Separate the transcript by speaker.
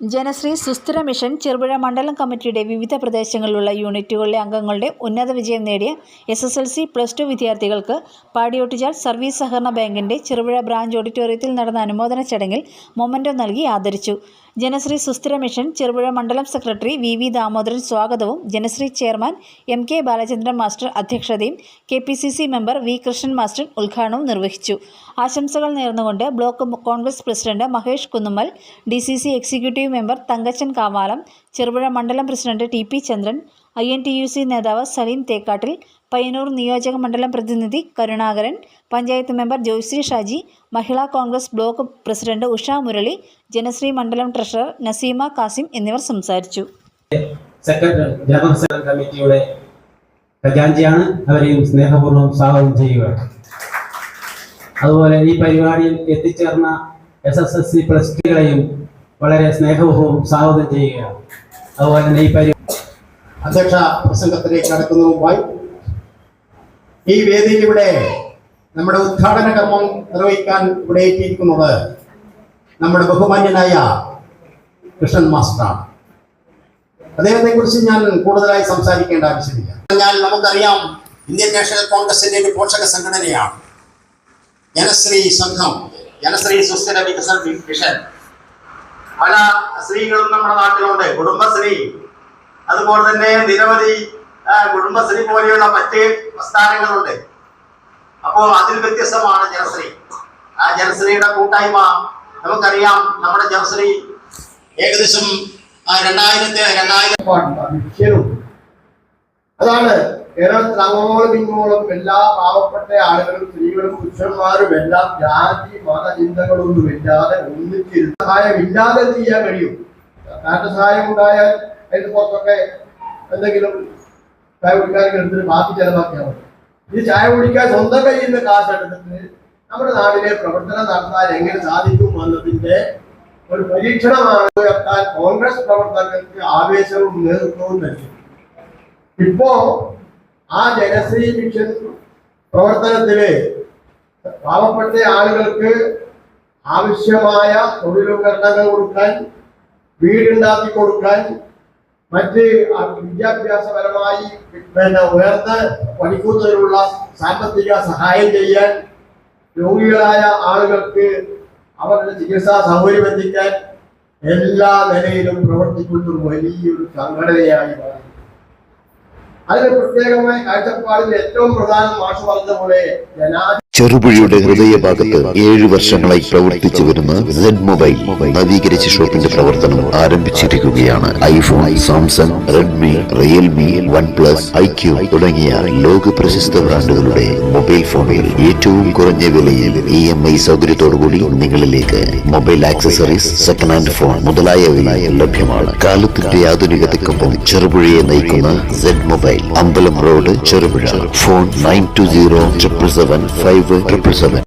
Speaker 1: ജനശ്രീ സുസ്ഥിര മിഷൻ ചെറുപുഴ മണ്ഡലം കമ്മിറ്റിയുടെ വിവിധ പ്രദേശങ്ങളിലുള്ള യൂണിറ്റുകളിലെ അംഗങ്ങളുടെ ഉന്നത വിജയം നേടിയ SSLC +2 വിദ്യാർത്ഥികൾക്ക് പാടിയോട്ടുചാൽ സർവീസ് സഹകരണ ബാങ്കിന്റെ ചെറുപുഴ ബ്രാഞ്ച് ഓഡിറ്റോറിയത്തിൽ നടന്ന അനുമോദന ചടങ്ങിൽ മൊമെന്റോ നൽകി ആദരിച്ചു. ജനശ്രീ സുസ്ഥിര മിഷൻ ചെറുപുഴ മണ്ഡലം സെക്രട്ടറി VV ദാമോദരൻ സ്വാഗതവും Janasree chairman MK Balachandran master അധ്യക്ഷതയും KPCC member V Krishnan master ഉദ്ഘാടനവും നിർവഹിച്ചു. ആശംസകൾ നേർന്നുകൊണ്ട് block Congress president Mahesh Kunnummal, DCC executive member Thankachan Kavalam, Cherupuzha മണ്ഡലം പ്രസിഡന്റ് TP ചന്ദ്രൻ, INTUC നേതാവ് സലീം തേക്കാട്ടിൽ, പയ്യന്നൂർ നിയോജക മണ്ഡലം പ്രതിനിധി കരുണാകരൻ, പഞ്ചായത്ത് മെമ്പർ ജോയ്ശ്രീ ഷാജി, മഹിളാ കോൺഗ്രസ് ബ്ലോക്ക് പ്രസിഡന്റ് ഉഷ മുരളി, ജനശ്രീ മണ്ഡലം ട്രഷറർ നസീമ കാസിം എന്നിവർ സംസാരിച്ചു.
Speaker 2: ജനറൽ കമ്മിറ്റിയുടെ ഖജാൻജിയാണ്, അവരെയും സ്നേഹപൂർവ്വം സ്വാഗതം ചെയ്യുക. അതുപോലെ ഈ പരിപാടിയിൽ എത്തിച്ചേർന്ന SSLC +2കളെയും വളരെ സ്നേഹപൂർവ്വം സ്വാഗതം ചെയ്യുക. അതുപോലെ തന്നെ ഈ
Speaker 3: അധ്യക്ഷ പ്രസംഗത്തിലേക്ക് കടക്കുന്ന മുമ്പായി ഈ വേദിയിലൂടെ നമ്മുടെ ഉദ്ഘാടന കർമ്മം നിർവഹിക്കാൻ ഇവിടെ എത്തിയിരിക്കുന്നത് നമ്മുടെ ബഹുമാന്യനായ കൃഷ്ണൻ മാസ്റ്ററാണ്. അദ്ദേഹത്തെ കുറിച്ച് ഞാൻ കൂടുതലായി സംസാരിക്കേണ്ട ആവശ്യമില്ല. നമുക്കറിയാം, ഇന്ത്യൻ നാഷണൽ കോൺഗ്രസിന്റെ ഒരു പോഷക സംഘടനയാണ് ജനശ്രീ സംഘം, ജനശ്രീ സുസ്ഥിര വികസന മിഷൻ. പല സ്ത്രീകളും നമ്മുടെ നാട്ടിലുണ്ട്, കുടുംബശ്രീ, അതുപോലെ തന്നെ നിരവധി കുടുംബശ്രീ പോലെയുള്ള മറ്റ് പ്രസ്ഥാനങ്ങളുണ്ട്. അപ്പോൾ അതിൽ വ്യത്യസ്തമാണ് ജനശ്രീ. ആ ജനശ്രീയുടെ കൂട്ടായ്മ നമുക്കറിയാം. നമ്മുടെ ജനശ്രീ ഏകദേശം 2000
Speaker 4: അതാണ് കേരളത്തിൽ അങ്ങോളം ഇങ്ങോളം എല്ലാ പാവപ്പെട്ട ആളുകളും, സ്ത്രീകളും പുരുഷന്മാരും എല്ലാം ജാതി മത ചിന്തകളൊന്നും ഇല്ലാതെ ഒന്നിച്ച് സഹായം ഇല്ലാതെ ചെയ്യാൻ കഴിയും. സർക്കാരിന്റെ സഹായം ഉണ്ടായാൽ അതിന് പുറത്തൊക്കെ എന്തെങ്കിലും ചായ കുടിക്കാനൊക്കെ എടുത്തിട്ട് ബാക്കി ചെലവാക്കിയാൽ മതി. ഈ ചായ കുടിക്കാൻ സ്വന്തം കയ്യിൽ നിന്ന് കാശെടുത്തിട്ട് നമ്മുടെ നാട്ടിലെ പ്രവർത്തനം നടത്താൻ എങ്ങനെ സാധിക്കും എന്നതിന്റെ ഒരു പരീക്ഷണമാണ് ഉയർത്താൻ കോൺഗ്രസ് പ്രവർത്തകർക്ക് ആവേശവും നേതൃത്വവും നൽകി. ഇപ്പോ ആ ജനശ്രീ മിഷൻ പ്രവർത്തനത്തില് പാവപ്പെട്ട ആളുകൾക്ക് ആവശ്യമായ തൊഴിലുപകരണങ്ങൾ കൊടുക്കാൻ, വീടുണ്ടാക്കി കൊടുക്കാൻ, മറ്റ് വിദ്യാഭ്യാസപരമായി ഉയർന്ന് പഠിക്കുന്നതിനുള്ള സാമ്പത്തിക സഹായം ചെയ്യാൻ, രോഗികളായ ആളുകൾക്ക് അവരുടെ ചികിത്സാ സൗകര്യം എത്തിക്കാൻ എല്ലാ നിലയിലും പ്രവർത്തിക്കുന്ന വലിയൊരു സംഘടനയായി മാറി. അതിന് പ്രത്യേകമായ കാഴ്ചപ്പാടിൽ ഏറ്റവും പ്രധാനം മാഷ് പറഞ്ഞ പോലെ
Speaker 5: ചെറുപുഴയുടെ ഹൃദയഭാഗത്ത് 7 വർഷങ്ങളായി പ്രവർത്തിച്ചു വരുന്ന Z മൊബൈൽ നവീകരിച്ച ഷോപ്പിന്റെ പ്രവർത്തനം ആരംഭിച്ചിരിക്കുകയാണ്. IPhone, Samsung, Redmi, Realme, OnePlus, IQ തുടങ്ങിയ ലോക പ്രശസ്ത ബ്രാൻഡുകളുടെ മൊബൈൽ ഫോണുകൾ ഏറ്റവും കുറഞ്ഞ വിലയിൽ EMI സൗകര്യത്തോടുകൂടി നിങ്ങളിലേക്ക്. Mobile accessories, second hand phone മുതലായവ ലഭ്യമാണ്. കാലത്തിന്റെ ആധുനികതയ്ക്കൊപ്പം ചെറുപുഴയെ നയിക്കുന്ന Z മൊബൈൽ, അമ്പലം റോഡ്, ചെറുപുഴ. ഫോൺ 9207775577.